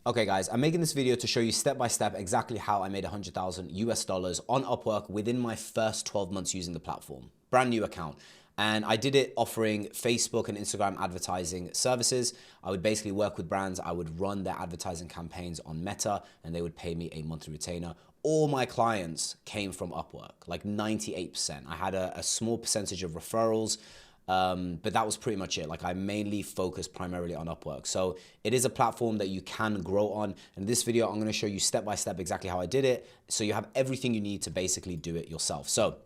Okay guys, I'm making this video to show you step by step exactly how I made 100,000 US dollars on Upwork within my first 12 months using the platform. Brand new account. And I did it offering Facebook and Instagram advertising services. I would basically work with brands. I would run their advertising campaigns on Meta and they would pay me a monthly retainer. All my clients came from Upwork, like 98%. I had a small percentage of referrals. But that was pretty much it. Like I mainly focused primarily on Upwork. So it is a platform that you can grow on. In this video, I'm going to show you step by step exactly how I did it. So you have everything you need to basically do it yourself. So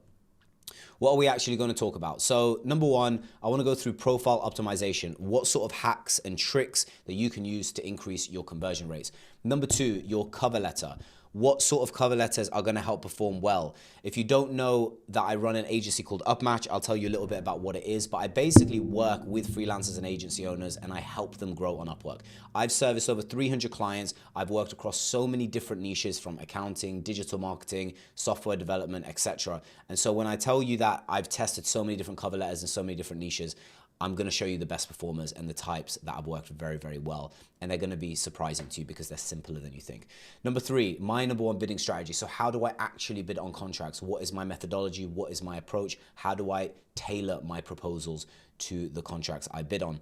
what are we actually going to talk about? So number one, I want to go through profile optimization. What sort of hacks and tricks that you can use to increase your conversion rates. Number two, your cover letter. What sort of cover letters are going to help perform well? If you don't know that I run an agency called Upmatch, I'll tell you a little bit about what it is, but I basically work with freelancers and agency owners and I help them grow on Upwork. I've serviced over 300 clients. I've worked across so many different niches from accounting, digital marketing, software development, etc. And so when I tell you that I've tested so many different cover letters in so many different niches, I'm going to show you the best performers and the types that have worked very, very well. And they're going to be surprising to you because they're simpler than you think. Number three, my number one bidding strategy. So how do I actually bid on contracts? What is my methodology? What is my approach? How do I tailor my proposals to the contracts I bid on?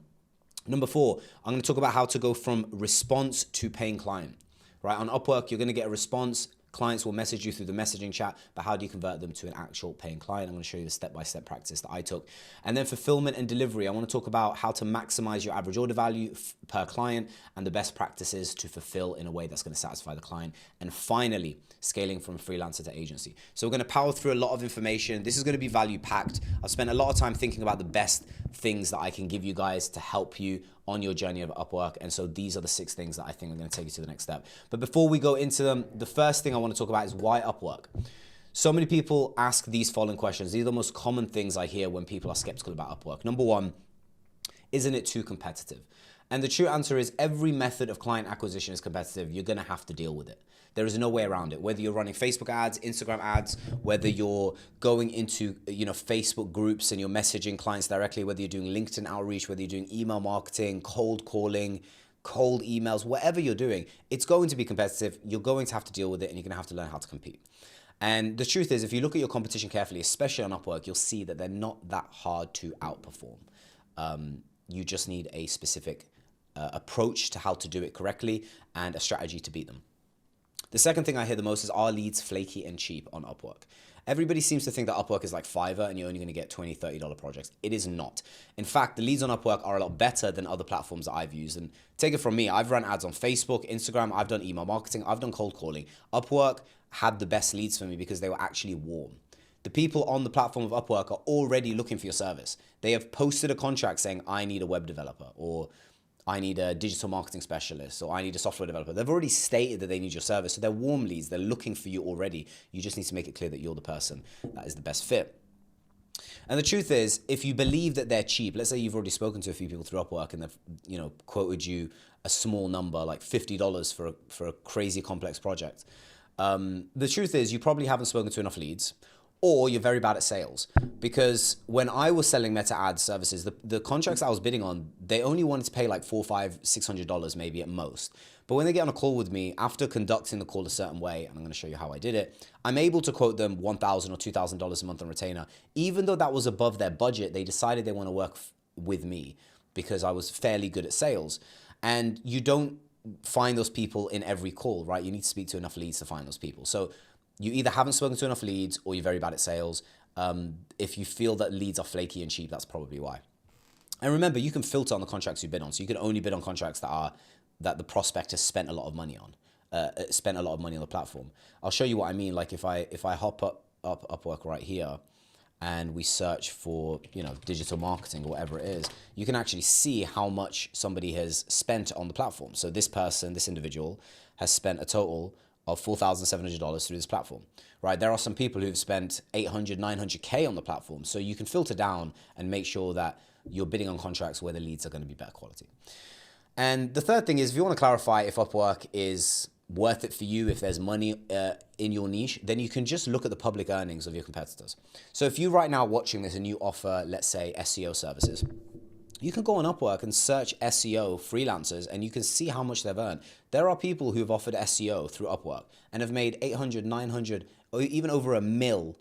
Number four, I'm going to talk about how to go from response to paying client. Right? On Upwork, you're going to get a response. Clients will message you through the messaging chat, but how do you convert them to an actual paying client? I'm going to show you the step-by-step practice that I took. And then fulfillment and delivery, I want to talk about how to maximize your average order value per client and the best practices to fulfill in a way that's going to satisfy the client. And finally, scaling from freelancer to agency. So we're going to power through a lot of information. This is going to be value packed. I've spent a lot of time thinking about the best things that I can give you guys to help you on your journey of Upwork. And so these are the 6 things that I think are going to take you to the next step. But before we go into them, the first thing I want to talk about is why Upwork. So many people ask these following questions. These are the most common things I hear when people are skeptical about Upwork. Number one, isn't it too competitive? And the true answer is every method of client acquisition is competitive. You're going to have to deal with it. There is no way around it. Whether you're running Facebook ads, Instagram ads, whether you're going into Facebook groups and you're messaging clients directly, whether you're doing LinkedIn outreach, whether you're doing email marketing, cold calling, cold emails, whatever you're doing, it's going to be competitive. You're going to have to deal with it and you're going to have to learn how to compete. And the truth is, if you look at your competition carefully, especially on Upwork, you'll see that they're not that hard to outperform. You just need a specific approach to how to do it correctly and a strategy to beat them. The second thing I hear the most is, are leads flaky and cheap on Upwork? Everybody seems to think that Upwork is like Fiverr and you're only going to get $20, $30 projects. It is not. In fact, the leads on Upwork are a lot better than other platforms that I've used. And take it from me, I've run ads on Facebook, Instagram, I've done email marketing, I've done cold calling. Upwork had the best leads for me because they were actually warm. The people on the platform of Upwork are already looking for your service. They have posted a contract saying, I need a web developer, or I need a digital marketing specialist, or I need a software developer. They've already stated that they need your service. So they're warm leads. They're looking for you already. You just need to make it clear that you're the person that is the best fit. And the truth is, if you believe that they're cheap, let's say you've already spoken to a few people through Upwork and they've quoted you a small number, like $50 for a crazy complex project. The truth is, you probably haven't spoken to enough leads, or you're very bad at sales. Because when I was selling Meta ad services, the contracts I was bidding on, they only wanted to pay like $400, $500, $600 maybe at most. But when they get on a call with me, after conducting the call a certain way, and I'm going to show you how I did it, I'm able to quote them $1,000 or $2,000 a month on retainer. Even though that was above their budget, they decided they want to work with me because I was fairly good at sales. And you don't find those people in every call, right? You need to speak to enough leads to find those people. So you either haven't spoken to enough leads or you're very bad at sales. If you feel that leads are flaky and cheap, that's probably why. And remember, you can filter on the contracts you bid on. So you can only bid on contracts that the prospect has spent a lot of money on, the platform. I'll show you what I mean. Like if I hop up Upwork right here and we search for digital marketing or whatever it is, you can actually see how much somebody has spent on the platform. So this individual has spent a total of $4,700 through this platform, right? There are some people who've spent 800, 900K on the platform. So you can filter down and make sure that you're bidding on contracts where the leads are going to be better quality. And the third thing is, if you want to clarify if Upwork is worth it for you, if there's money in your niche, then you can just look at the public earnings of your competitors. So if you right now watching this and you offer, let's say, SEO services, You can go on Upwork and search SEO freelancers and you can see how much they've earned. There are people who have offered SEO through Upwork and have made 800, 900, or even over a mil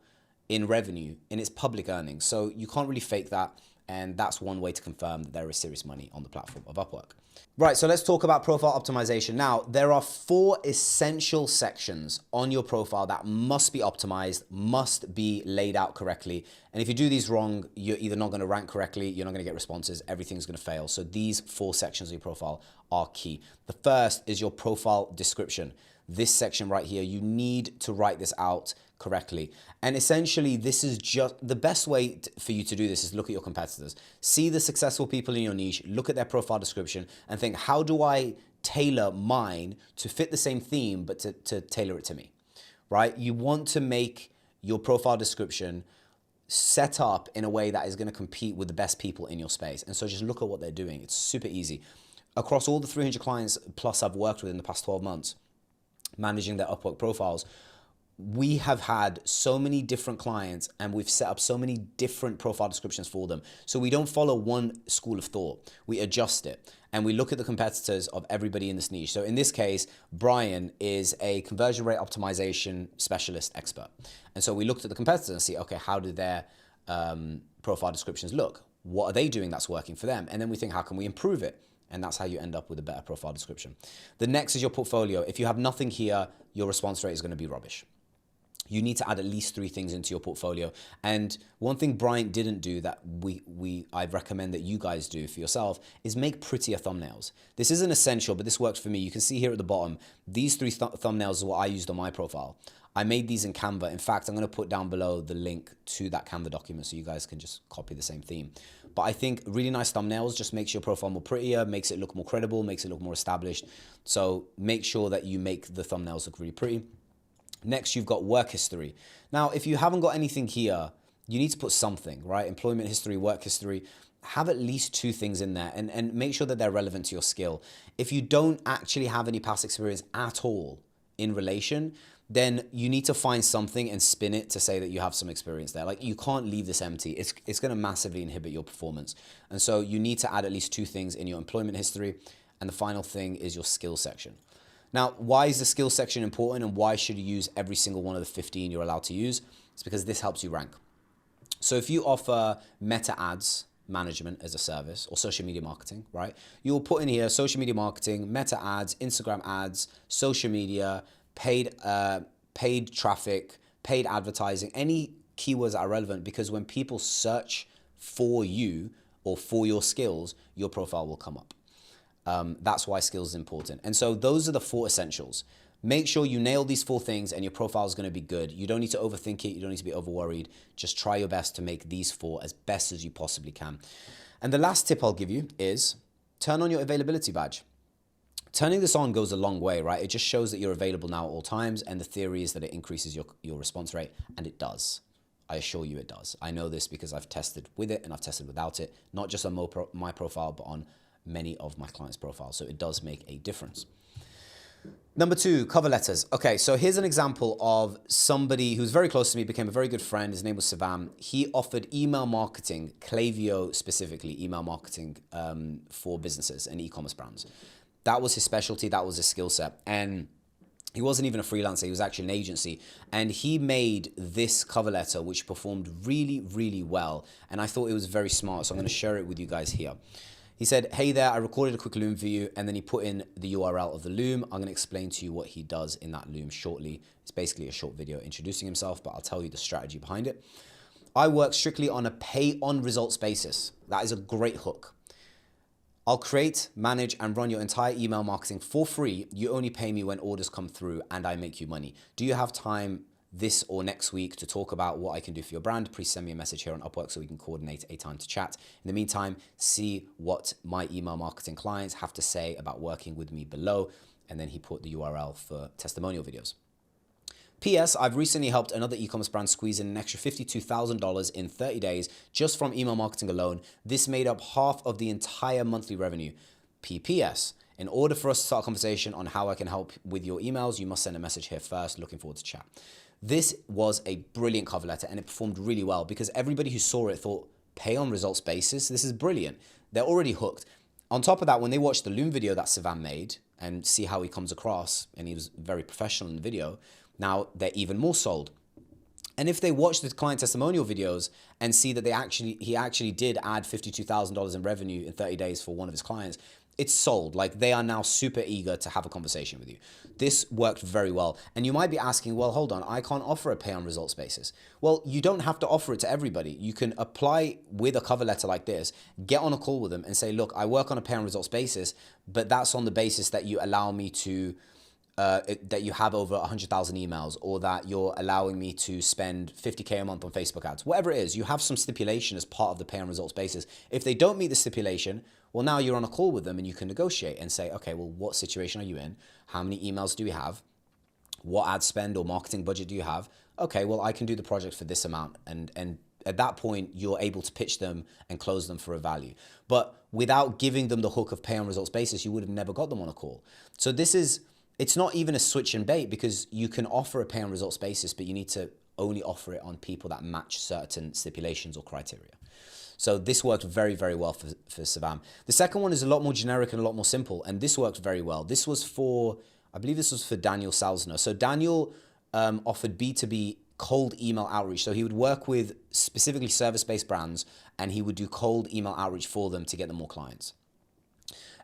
in revenue in its public earnings. So you can't really fake that. And that's one way to confirm that there is serious money on the platform of Upwork. Right, so let's talk about profile optimization. Now, there are 4 essential sections on your profile that must be optimized, must be laid out correctly. And if you do these wrong, you're either not going to rank correctly, you're not going to get responses, everything's going to fail. So these 4 sections of your profile are key. The first is your profile description. This section right here, you need to write this out correctly. And essentially, this is just the best way for you to do this is look at your competitors. See the successful people in your niche, look at their profile description and think, how do I tailor mine to fit the same theme, but to tailor it to me, right? You want to make your profile description set up in a way that is going to compete with the best people in your space. And so just look at what they're doing. It's super easy. Across all the 300 clients plus I've worked with in the past 12 months, managing their Upwork profiles, we have had so many different clients and we've set up so many different profile descriptions for them. So we don't follow one school of thought. We adjust it and we look at the competitors of everybody in this niche. So in this case, Brian is a conversion rate optimization specialist expert. And so we looked at the competitors and see, okay, how do their profile descriptions look? What are they doing that's working for them? And then we think, how can we improve it? And that's how you end up with a better profile description. The next is your portfolio. If you have nothing here, your response rate is going to be rubbish. You need to add at least 3 things into your portfolio. And one thing Bryant didn't do that I recommend that you guys do for yourself is make prettier thumbnails. This isn't essential, but this works for me. You can see here at the bottom, these 3 thumbnails are what I used on my profile. I made these in Canva. In fact, I'm going to put down below the link to that Canva document so you guys can just copy the same theme. But I think really nice thumbnails just makes your profile more prettier, makes it look more credible, makes it look more established. So make sure that you make the thumbnails look really pretty. Next, you've got work history. Now, if you haven't got anything here, you need to put something, right? Employment history, work history. Have at least 2 things in there and make sure that they're relevant to your skill. If you don't actually have any past experience at all in relation, then you need to find something and spin it to say that you have some experience there. Like, you can't leave this empty. It's going to massively inhibit your performance. And so you need to add at least 2 things in your employment history. And the final thing is your skill section. Now, why is the skill section important and why should you use every single one of the 15 you're allowed to use? It's because this helps you rank. So if you offer meta ads management as a service or social media marketing, right? You'll put in here social media marketing, meta ads, Instagram ads, social media, paid traffic, paid advertising, any keywords that are relevant, because when people search for you or for your skills, your profile will come up. That's why skills is important. And so those are the 4 essentials. Make sure you nail these 4 things and your profile is going to be good. You don't need to overthink it. You don't need to be over worried. Just try your best to make these 4 as best as you possibly can. And the last tip I'll give you is turn on your availability badge. Turning this on goes a long way, right? It just shows that you're available now at all times. And the theory is that it increases your response rate, and it does. I assure you it does. I know this because I've tested with it and I've tested without it, not just on my profile, but on many of my clients' profiles. So it does make a difference. Number 2, cover letters. Okay, so here's an example of somebody who's very close to me, became a very good friend. His name was Savam. He offered email marketing, Klaviyo specifically, email marketing for businesses and e-commerce brands. That was his specialty. That was his skill set. And he wasn't even a freelancer. He was actually an agency. And he made this cover letter, which performed really, really well. And I thought it was very smart. So I'm going to share it with you guys here. He said, hey there, I recorded a quick Loom for you, and then he put in the URL of the Loom. I'm going to explain to you what he does in that Loom shortly. It's basically a short video introducing himself, but I'll tell you the strategy behind it. I work strictly on a pay-on-results basis. That is a great hook. I'll create, manage, and run your entire email marketing for free. You only pay me when orders come through, and I make you money. Do you have time this or next week to talk about what I can do for your brand? Please send me a message here on Upwork so we can coordinate a time to chat. In the meantime, see what my email marketing clients have to say about working with me below. And then he put the URL for testimonial videos. P.S. I've recently helped another e-commerce brand squeeze in an extra $52,000 in 30 days just from email marketing alone. This made up half of the entire monthly revenue. P.P.S. In order for us to start a conversation on how I can help with your emails, you must send a message here first. Looking forward to chat. This was a brilliant cover letter and it performed really well because everybody who saw it thought, pay on results basis, this is brilliant. They're already hooked. On top of that, when they watch the Loom video that Sivan made and see how he comes across, and he was very professional in the video, now they're even more sold. And if they watch the client testimonial videos and see that he actually did add $52,000 in revenue in 30 days for one of his clients, it's sold. Like, they are now super eager to have a conversation with you. This worked very well. And you might be asking, well, hold on, I can't offer a pay on results basis. Well, you don't have to offer it to everybody. You can apply with a cover letter like this, get on a call with them and say, look, I work on a pay on results basis, but that's on the basis that you allow me to that you have over 100,000 emails, or that you're allowing me to spend 50K a month on Facebook ads. Whatever it is, you have some stipulation as part of the pay on results basis. If they don't meet the stipulation, well, now you're on a call with them and you can negotiate and say, okay, well, what situation are you in? How many emails do we have? What ad spend or marketing budget do you have? Okay, well, I can do the project for this amount. And at that point, you're able to pitch them and close them for a value. But without giving them the hook of pay on results basis, you would have never got them on a call. So it's not even a switch and bait, because you can offer a pay on results basis, but you need to only offer it on people that match certain stipulations or criteria. So this worked very, very well for Sivan. The second one is a lot more generic and a lot more simple, and this worked very well. This was I believe this was for Daniel Salzner. So Daniel offered B2B cold email outreach. So he would work with specifically service-based brands, and he would do cold email outreach for them to get them more clients.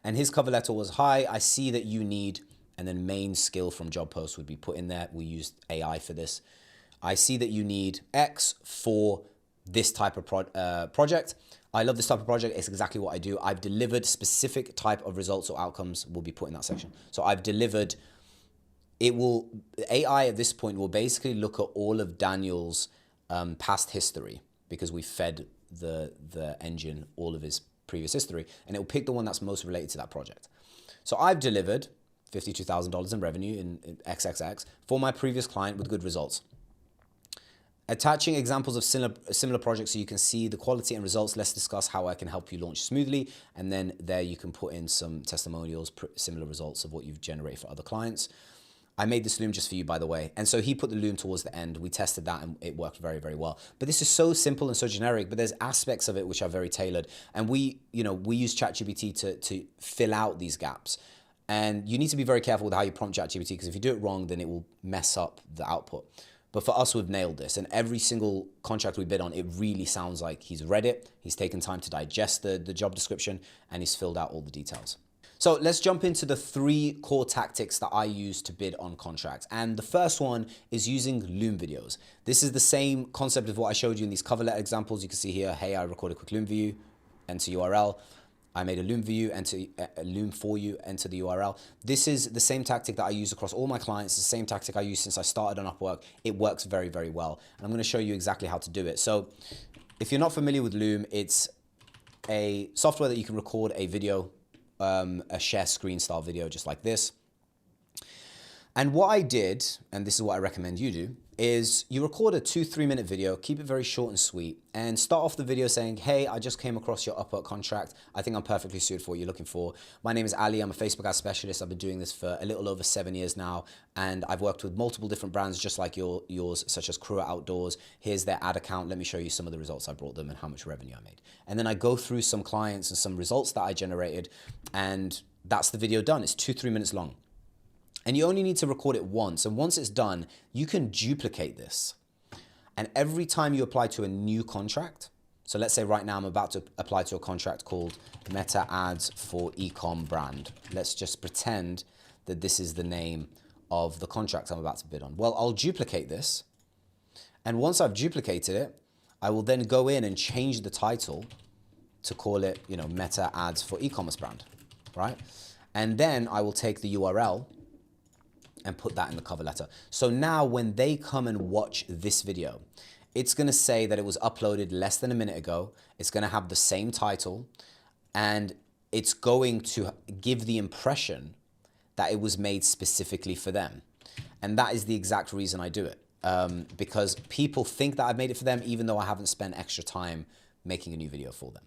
And his cover letter was, hi, I see that you need, and then main skill from job post would be put in there. We used AI for this. I see that you need X for this type of project. I love this type of project. It's exactly what I do. I've delivered specific type of results or outcomes will be put in that section. So I've delivered, AI at this point will basically look at all of Daniel's past history, because we fed the engine all of his previous history, and it will pick the one that's most related to that project. So I've delivered $52,000 in revenue in XXX for my previous client with good results. Attaching examples of similar projects so you can see the quality and results. Let's discuss how I can help you launch smoothly. And then there you can put in some testimonials, similar results of what you've generated for other clients. I made this Loom just for you, by the way. And so he put the Loom towards the end. We tested that and it worked very, very well. But this is so simple and so generic, but there's aspects of it which are very tailored. And we use ChatGPT to fill out these gaps. And you need to be very careful with how you prompt ChatGPT, because if you do it wrong, then it will mess up the output. But for us, we've nailed this. And every single contract we bid on, it really sounds like he's read it, he's taken time to digest the job description, and he's filled out all the details. So let's jump into the 3 core tactics that I use to bid on contracts. And the first one is using Loom videos. This is the same concept of what I showed you in these cover letter examples. You can see here, hey, I recorded a quick Loom view, enter URL. I made a Loom view, enter a Loom for you, enter the URL. This is the same tactic that I use across all my clients. It's the same tactic I use since I started on Upwork. It works very, very well. And I'm going to show you exactly how to do it. So if you're not familiar with Loom, it's a software that you can record a video, a share screen style video just like this. And what I did, and this is what I recommend you do, is you record a 2-3 minute video, keep it very short and sweet, and start off the video saying, hey, I just came across your Upwork contract. I think I'm perfectly suited for what you're looking for. My name is Ali. I'm a Facebook ad specialist. I've been doing this for a little over 7 years now, and I've worked with multiple different brands just like yours, such as Crew Outdoors. Here's their ad account. Let me show you some of the results I brought them and how much revenue I made. And then I go through some clients and some results that I generated, and that's the video done. It's 2-3 minutes long. And you only need to record it once. And once it's done, you can duplicate this. And every time you apply to a new contract, so let's say right now I'm about to apply to a contract called Meta Ads for Ecom Brand. Let's just pretend that this is the name of the contract I'm about to bid on. Well, I'll duplicate this. And once I've duplicated it, I will then go in and change the title to call it, Meta Ads for E-commerce Brand, right? And then I will take the URL and put that in the cover letter. So now when they come and watch this video, it's gonna say that it was uploaded less than a minute ago. It's gonna have the same title, and it's going to give the impression that it was made specifically for them. And that is the exact reason I do it. Because people think that I've made it for them, even though I haven't spent extra time making a new video for them.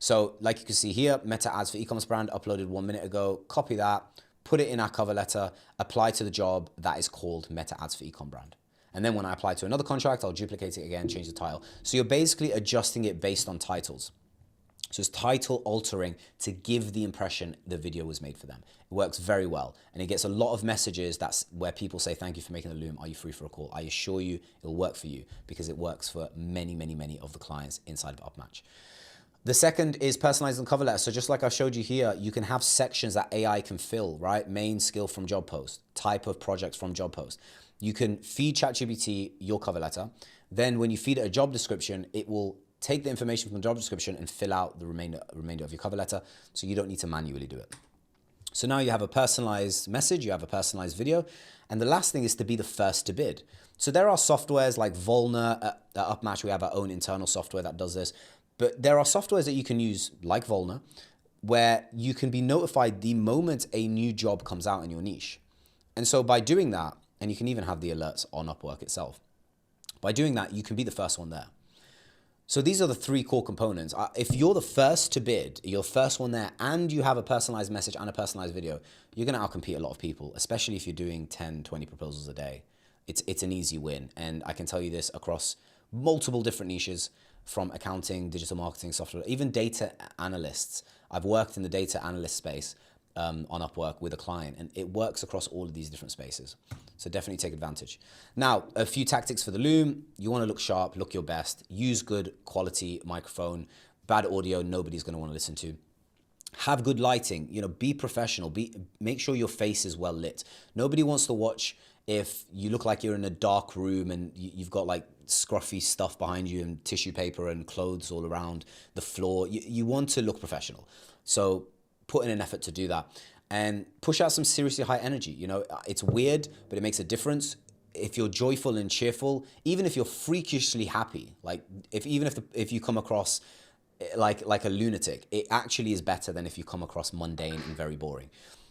So like you can see here, Meta Ads for E-commerce Brand uploaded 1 minute ago, copy that, put it in our cover letter, apply to the job that is called Meta Ads for Ecom Brand. And then when I apply to another contract, I'll duplicate it again, change the title. So you're basically adjusting it based on titles. So it's title altering to give the impression the video was made for them. It works very well. And it gets a lot of messages that's where people say, thank you for making the loom. Are you free for a call? I assure you it'll work for you because it works for many, many, many of the clients inside of Upmatch. The second is personalizing the cover letter. So just like I showed you here, you can have sections that AI can fill, right? Main skill from job post, type of projects from job post. You can feed ChatGPT your cover letter. Then when you feed it a job description, it will take the information from the job description and fill out the remainder of your cover letter, so you don't need to manually do it. So now you have a personalized message, you have a personalized video, and the last thing is to be the first to bid. So there are softwares like Volna, at Upmatch, we have our own internal software that does this, but there are softwares that you can use like Volna, where you can be notified the moment a new job comes out in your niche. And so by doing that, and you can even have the alerts on Upwork itself, by doing that, you can be the first one there. So these are the three core components. If you're the first to bid, you're the first one there, and you have a personalized message and a personalized video, you're going to outcompete a lot of people, especially if you're doing 10, 20 proposals a day. It's an easy win. And I can tell you this across multiple different niches, from accounting, digital marketing, software, even data analysts. I've worked in the data analyst space on Upwork with a client, and it works across all of these different spaces. So definitely take advantage. Now, a few tactics for the loom. You want to look sharp, look your best, use good quality microphone. Bad audio, nobody's going to want to listen to. Have good lighting, be professional, make sure your face is well lit. Nobody wants to watch if you look like you're in a dark room and you've got like scruffy stuff behind you and tissue paper and clothes all around the floor. You want to look professional. So put in an effort to do that and push out some seriously high energy. It's weird, but it makes a difference. If you're joyful and cheerful, even if you're freakishly happy, like if you come across like a lunatic, it actually is better than if you come across mundane and very boring.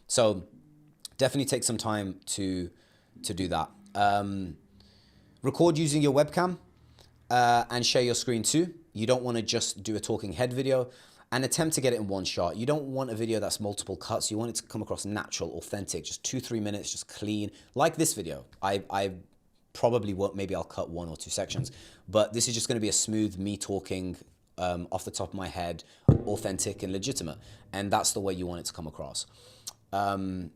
So definitely take some time to do that. Record using your webcam and share your screen too. You don't want to just do a talking head video, and attempt to get it in one shot. You don't want a video that's multiple cuts. You want it to come across natural, authentic, just 2-3 minutes, just clean, like this video. I probably won't, maybe I'll cut 1 or 2 sections, but this is just gonna be a smooth me talking off the top of my head, authentic and legitimate. And that's the way you want it to come across. And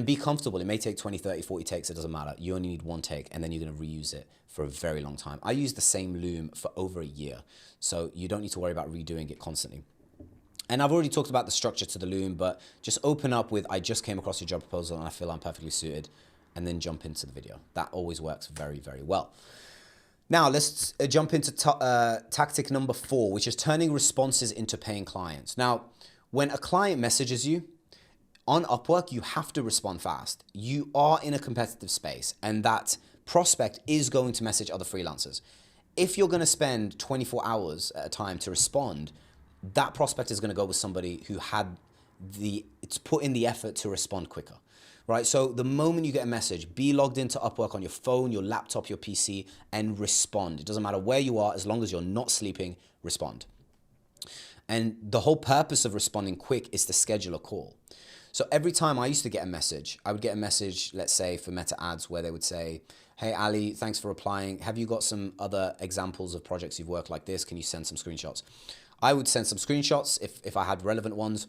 be comfortable. It may take 20, 30, 40 takes, it doesn't matter. You only need 1 take, and then you're gonna reuse it for a very long time. I use the same loom for over a year, so you don't need to worry about redoing it constantly. And I've already talked about the structure to the loom, but just open up with, I just came across your job proposal and I feel I'm perfectly suited, and then jump into the video. That always works very, very well. Now let's jump into tactic number 4, which is turning responses into paying clients. Now, when a client messages you on Upwork, you have to respond fast. You are in a competitive space, and that prospect is going to message other freelancers. If you're gonna spend 24 hours at a time to respond, that prospect is going to go with somebody who it's put in the effort to respond quicker, right? So the moment you get a message, be logged into Upwork on your phone, your laptop, your PC, and respond. It doesn't matter where you are, as long as you're not sleeping, respond. And the whole purpose of responding quick is to schedule a call. So every time I used to get a message, I would get a message, let's say for Meta ads, where they would say, hey, Ali, thanks for replying. Have you got some other examples of projects you've worked like this? Can you send some screenshots? I would send some screenshots if I had relevant ones.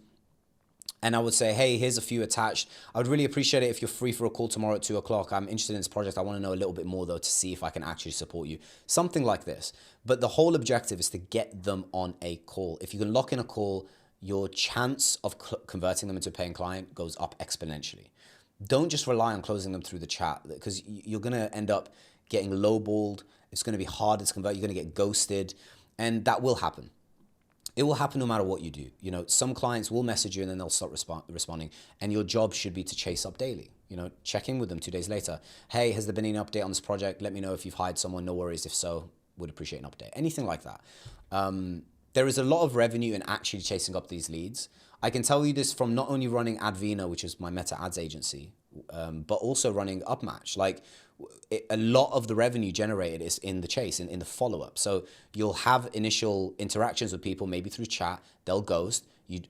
And I would say, hey, here's a few attached. I would really appreciate it if you're free for a call tomorrow at 2 o'clock. I'm interested in this project. I want to know a little bit more though to see if I can actually support you. Something like this. But the whole objective is to get them on a call. If you can lock in a call, your chance of converting them into a paying client goes up exponentially. Don't just rely on closing them through the chat, because you're going to end up getting lowballed. It's going to be harder to convert. You're going to get ghosted, and that will happen. It will happen no matter what you do. Some clients will message you and then they'll start responding, and your job should be to chase up daily. Check in with them 2 days later. Hey, has there been any update on this project? Let me know if you've hired someone. No worries. If so, would appreciate an update. Anything like that. There is a lot of revenue in actually chasing up these leads. I can tell you this from not only running Advina, which is my Meta ads agency, but also running Upmatch. A lot of the revenue generated is in the chase, in the follow-up. So you'll have initial interactions with people, maybe through chat, they'll ghost, you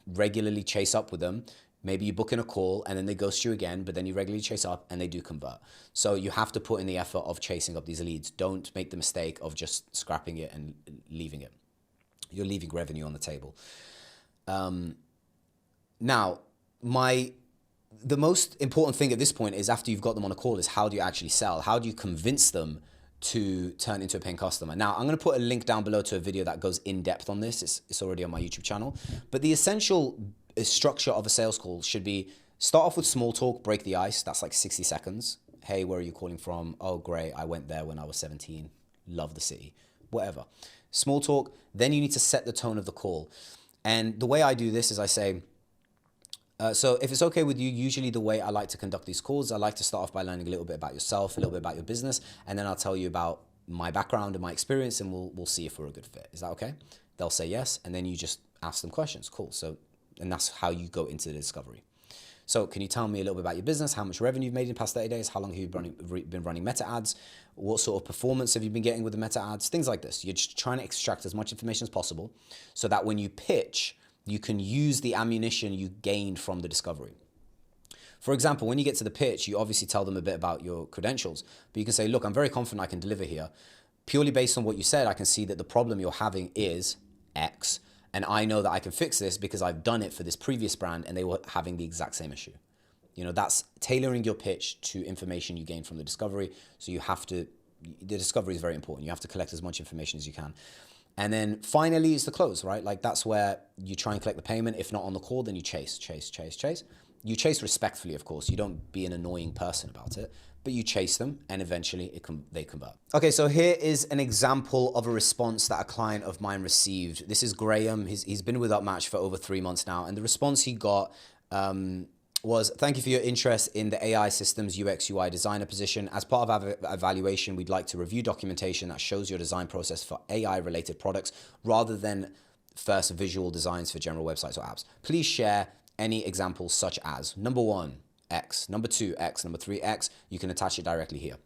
regularly chase up with them, Maybe you book in a call and then they ghost you again, but then you regularly chase up and they do convert. So you have to put in the effort of chasing up these leads. Don't make the mistake of just scrapping it and leaving it. You're leaving revenue on the table. Now, the most important thing at this point is, after you've got them on a call, is how do you actually sell? How do you convince them to turn into a paying customer? Now, I'm going to put a link down below to a video that goes in depth on this. It's already on my YouTube channel. But the essential structure of a sales call should be: start off with small talk, break the ice. That's like 60 seconds. Hey, where are you calling from? Oh, great. I went there when I was 17. Love the city. Whatever. Small talk. Then you need to set the tone of the call. And the way I do this is I say, so if it's okay with you, usually the way I like to conduct these calls, I like to start off by learning a little bit about yourself, a little bit about your business, and then I'll tell you about my background and my experience, and we'll see if we're a good fit. Is that okay? They'll say yes, and then you just ask them questions. Cool. So, and that's how you go into the discovery. So can you tell me a little bit about your business? How much revenue you've made in the past 30 days? How long have you been running meta ads? What sort of performance have you been getting with the meta ads? Things like this. You're just trying to extract as much information as possible so that when you pitch, you can use the ammunition you gained from the discovery. For example, when you get to the pitch, you obviously tell them a bit about your credentials, but you can say, look, I'm very confident I can deliver here. Purely based on what you said, I can see that the problem you're having is X, and I know that I can fix this because I've done it for this previous brand and they were having the exact same issue. You know, that's tailoring your pitch to information you gain from the discovery. So you have to, the discovery is very important. You have to collect as much information as you can. And then finally is the close, right? Like that's where you try and collect the payment. If not on the call, then you chase. You chase respectfully, of course. You don't be an annoying person about it, but you chase them and eventually they convert. Okay, so here is an example of a response that a client of mine received. This is Graham. He's been with Upmatch for over 3 months now. And the response he got was, thank you for your interest in the AI systems UX UI designer position. As part of our evaluation, we'd like to review documentation that shows your design process for AI related products rather than first visual designs for general websites or apps. Please share any examples such as number 1, X, number 2, X, number 3, X. You can attach it directly here.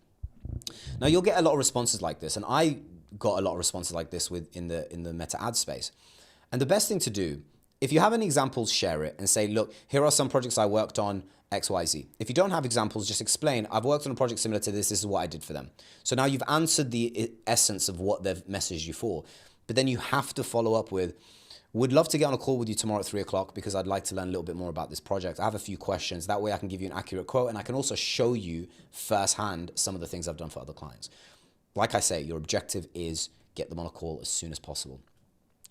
Now you'll get a lot of responses like this, and I got a lot of responses like this in the meta ad space. And the best thing to do, if you have any examples, share it and say, look, here are some projects I worked on, X, Y, Z. If you don't have examples, just explain, I've worked on a project similar to this. This is what I did for them. So now you've answered the essence of what they've messaged you for. But then you have to follow up with, would love to get on a call with you tomorrow at 3 o'clock because I'd like to learn a little bit more about this project. I have a few questions. That way I can give you an accurate quote and I can also show you firsthand some of the things I've done for other clients. Like I say, your objective is get them on a call as soon as possible.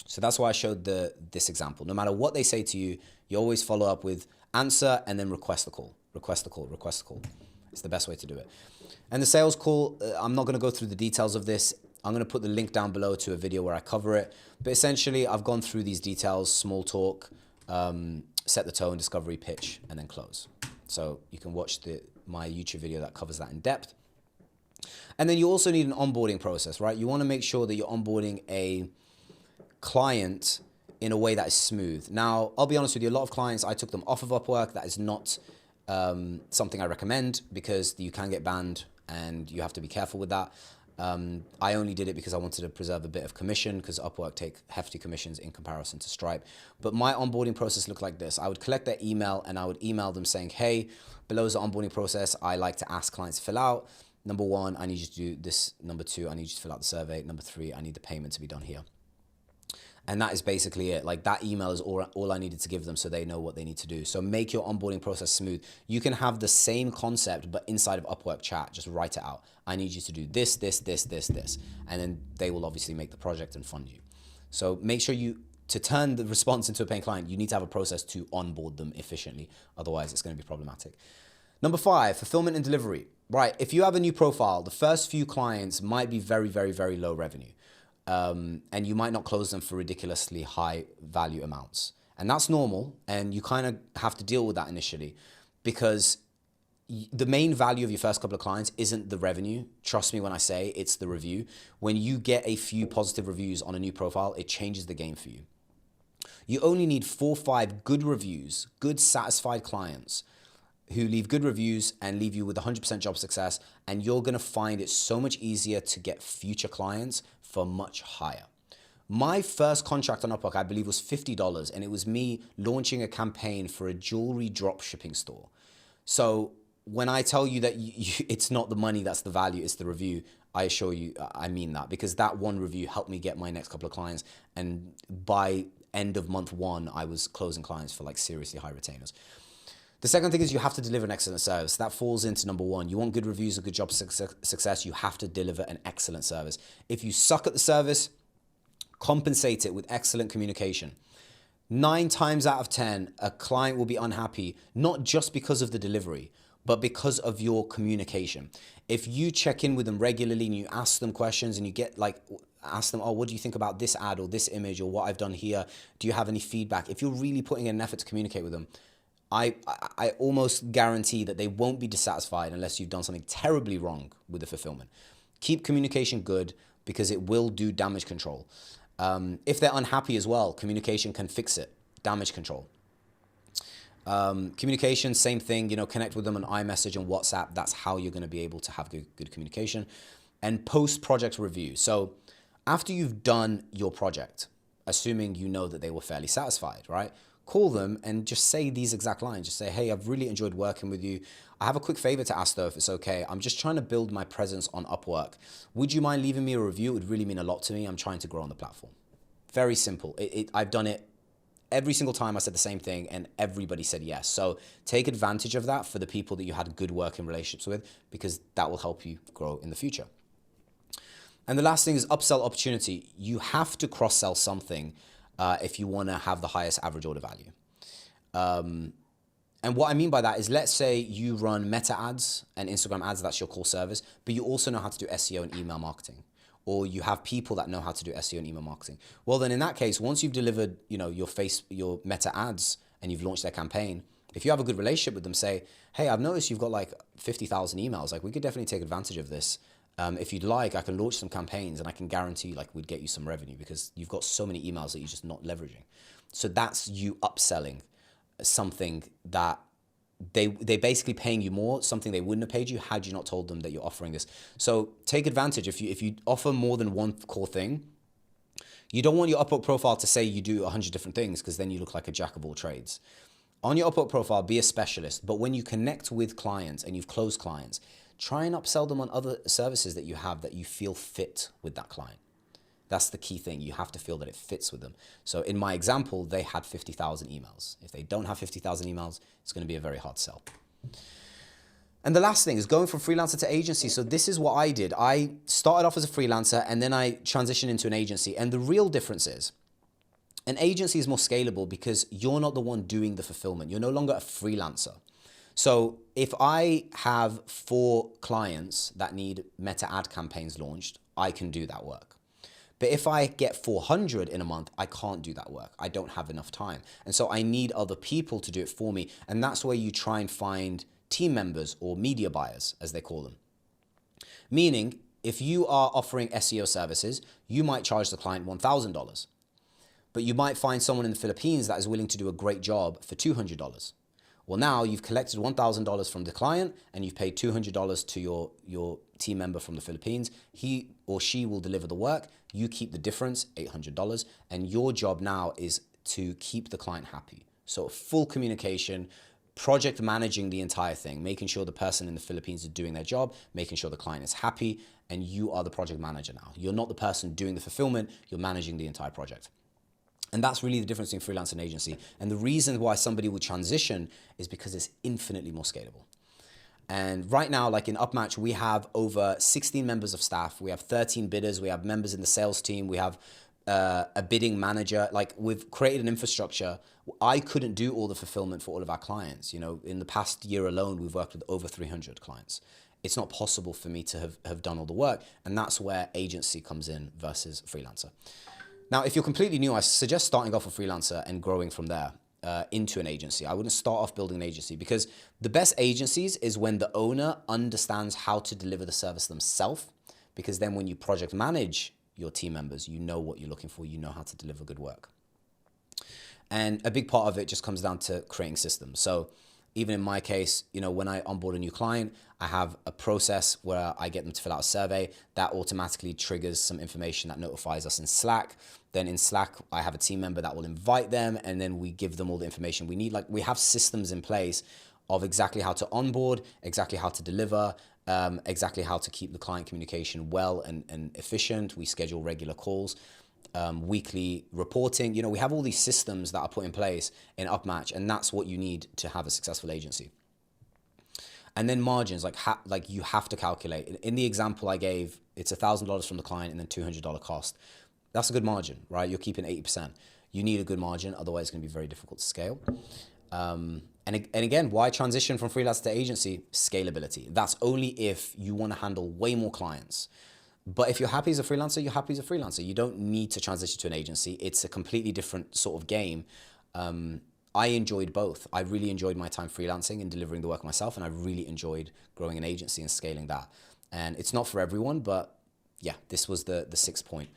So that's why I showed this example. No matter what they say to you, you always follow up with answer and then request the call. Request the call, request the call. It's the best way to do it. And the sales call, I'm not going to go through the details of this. I'm going to put the link down below to a video where I cover it. But essentially, I've gone through these details: small talk, set the tone, discovery, pitch, and then close. So you can watch my YouTube video that covers that in depth. And then you also need an onboarding process, right? You want to make sure that you're onboarding a client in a way that is smooth. Now, I'll be honest with you, a lot of clients, I took them off of Upwork. That is not something I recommend because you can get banned and you have to be careful with that. I only did it because I wanted to preserve a bit of commission because Upwork take hefty commissions in comparison to Stripe. But my onboarding process looked like this. I would collect their email and I would email them saying, hey, below is the onboarding process I like to ask clients to fill out. Number 1, I need you to do this. Number 2, I need you to fill out the survey. Number 3, I need the payment to be done here. And that is basically it. Like that email is all I needed to give them so they know what they need to do. So make your onboarding process smooth. You can have the same concept, but inside of Upwork chat, just write it out. I need you to do this, this, this, this, this. And then they will obviously make the project and fund you. So make sure to turn the response into a paying client, you need to have a process to onboard them efficiently. Otherwise, it's going to be problematic. Number 5, fulfillment and delivery. Right, if you have a new profile, the first few clients might be very, very, very low revenue. And you might not close them for ridiculously high value amounts. And that's normal. And you kind of have to deal with that initially because the main value of your first couple of clients isn't the revenue. Trust me when I say it's the review. When you get a few positive reviews on a new profile, it changes the game for you. You only need 4 or 5 good reviews, good satisfied clients who leave good reviews and leave you with 100% job success. And you're going to find it so much easier to get future clients for much higher. My first contract on Upwork, I believe, was $50, and it was me launching a campaign for a jewelry drop shipping store. So when I tell you that it's not the money that's the value, it's the review, I assure you, I mean that, because that one review helped me get my next couple of clients. And by end of month one, I was closing clients for like seriously high retainers. The second thing is you have to deliver an excellent service. That falls into number one. You want good reviews and good job success, you have to deliver an excellent service. If you suck at the service, compensate it with excellent communication. 9 times out of 10, a client will be unhappy, not just because of the delivery, but because of your communication. If you check in with them regularly and you ask them questions and you get ask them, oh, what do you think about this ad or this image or what I've done here? Do you have any feedback? If you're really putting in an effort to communicate with them, I almost guarantee that they won't be dissatisfied unless you've done something terribly wrong with the fulfillment. Keep communication good because it will do damage control. If they're unhappy as well, communication can fix it. Damage control. Communication, same thing, connect with them on iMessage and WhatsApp. That's how you're going to be able to have good communication. And post-project review. So after you've done your project, assuming you know that they were fairly satisfied, right? Call them and just say these exact lines. Just say, hey, I've really enjoyed working with you. I have a quick favor to ask though, if it's okay. I'm just trying to build my presence on Upwork. Would you mind leaving me a review? It would really mean a lot to me. I'm trying to grow on the platform. Very simple. I've done it every single time. I said the same thing and everybody said yes. So take advantage of that for the people that you had good working relationships with, because that will help you grow in the future. And the last thing is upsell opportunity. You have to cross-sell something if you want to have the highest average order value. And what I mean by that is, let's say you run Meta ads and Instagram ads, that's your core service, but you also know how to do SEO and email marketing, or you have people that know how to do SEO and email marketing. Well, then in that case, once you've delivered, your Meta ads and you've launched their campaign, if you have a good relationship with them, say, hey, I've noticed you've got like 50,000 emails. Like, we could definitely take advantage of this. If you'd like, I can launch some campaigns and I can guarantee we'd get you some revenue because you've got so many emails that you're just not leveraging. So that's you upselling something that they're basically paying you more, something they wouldn't have paid you had you not told them that you're offering this. So take advantage. If you offer more than one core thing, you don't want your Upwork profile to say you do 100 different things, because then you look like a jack of all trades. On your Upwork profile, be a specialist, but when you connect with clients and you've closed clients, try and upsell them on other services that you have that you feel fit with that client. That's the key thing. You have to feel that it fits with them. So in my example, they had 50,000 emails. If they don't have 50,000 emails, it's going to be a very hard sell. And the last thing is going from freelancer to agency. So this is what I did. I started off as a freelancer and then I transitioned into an agency. And the real difference is, an agency is more scalable because you're not the one doing the fulfillment. You're no longer a freelancer. So if I have 4 clients that need Meta ad campaigns launched, I can do that work. But if I get 400 in a month, I can't do that work. I don't have enough time. And so I need other people to do it for me. And that's where you try and find team members or media buyers, as they call them. Meaning, if you are offering SEO services, you might charge the client $1,000. But you might find someone in the Philippines that is willing to do a great job for $200. Well, now you've collected $1,000 from the client and you've paid $200 to your team member from the Philippines. He or she will deliver the work. You keep the difference, $800. And your job now is to keep the client happy. So full communication, project managing the entire thing, making sure the person in the Philippines is doing their job, making sure the client is happy, and you are the project manager now. You're not the person doing the fulfillment, you're managing the entire project. And that's really the difference between freelance and agency. And the reason why somebody would transition is because it's infinitely more scalable. And right now, like in Upmatch, we have over 16 members of staff. We have 13 bidders. We have members in the sales team. We have a bidding manager. Like, we've created an infrastructure. I couldn't do all the fulfillment for all of our clients. In the past year alone, we've worked with over 300 clients. It's not possible for me to have done all the work. And that's where agency comes in versus freelancer. Now, if you're completely new, I suggest starting off a freelancer and growing from there into an agency. I wouldn't start off building an agency, because the best agencies is when the owner understands how to deliver the service themselves, because then when you project manage your team members, you know what you're looking for, you know how to deliver good work. And a big part of it just comes down to creating systems. So even in my case, you know, when I onboard a new client, I have a process where I get them to fill out a survey that automatically triggers some information that notifies us in Slack. Then in Slack, I have a team member that will invite them, and then we give them all the information we need. Like, we have systems in place of exactly how to onboard, exactly how to deliver, exactly how to keep the client communication well and efficient. We schedule regular calls, weekly reporting. You know, we have all these systems that are put in place in Upmatch, and that's what you need to have a successful agency. And then margins, like you have to calculate. In the example I gave, it's $1,000 from the client and then $200 cost. That's a good margin, right? You're keeping 80%. You need a good margin, otherwise it's going to be very difficult to scale. And again, why transition from freelancer to agency? Scalability. That's only if you want to handle way more clients. But if you're happy as a freelancer, you're happy as a freelancer. You don't need to transition to an agency. It's a completely different sort of game. I enjoyed both. I really enjoyed my time freelancing and delivering the work myself, and I really enjoyed growing an agency and scaling that. And it's not for everyone, but yeah, this was the 6th point.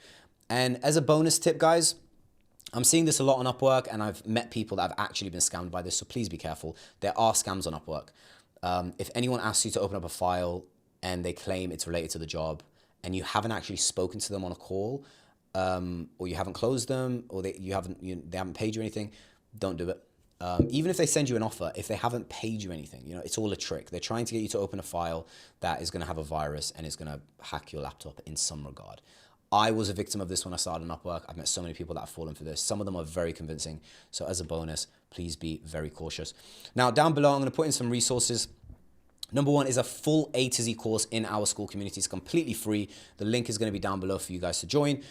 And as a bonus tip, guys, I'm seeing this a lot on Upwork, and I've met people that have actually been scammed by this, so please be careful. There are scams on Upwork. If anyone asks you to open up a file and they claim it's related to the job, and you haven't actually spoken to them on a call, or you haven't closed them, or they haven't paid you anything, don't do it. Even if they send you an offer, if they haven't paid you anything, you know, it's all a trick. They're trying to get you to open a file that is going to have a virus and is going to hack your laptop in some regard. I was a victim of this when I started on Upwork. I've met so many people that have fallen for this. Some of them are very convincing. So as a bonus, please be very cautious. Now, down below, I'm going to put in some resources. Number 1 is a full A to Z course in our school community. It's completely free. The link is going to be down below for you guys to join.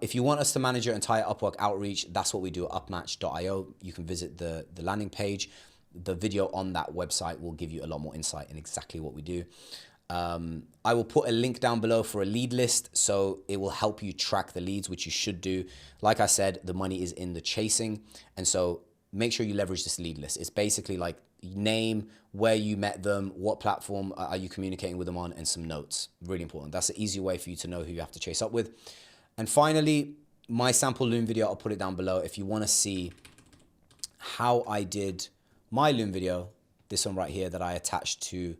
If you want us to manage your entire Upwork outreach, that's what we do at upmatch.io. You can visit the landing page. The video on that website will give you a lot more insight in exactly what we do. I will put a link down below for a lead list, so it will help you track the leads, which you should do. Like I said, the money is in the chasing, and so make sure you leverage this lead list. It's basically like name, where you met them, what platform are you communicating with them on, and some notes. Really important. That's an easy way for you to know who you have to chase up with. And finally, my sample Loom video, I'll put it down below if you want to see how I did my Loom video, this one right here that I attached to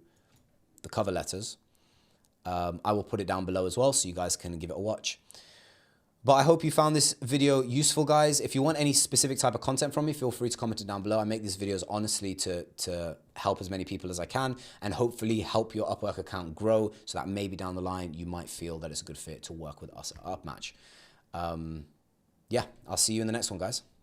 the cover letters. I will put it down below as well, so you guys can give it a watch. But I hope you found this video useful, guys. If you want any specific type of content from me, feel free to comment it down below. I make these videos honestly to help as many people as I can, and hopefully help your Upwork account grow, so that maybe down the line you might feel that it's a good fit to work with us at Upmatch. Yeah, I'll see you in the next one, guys.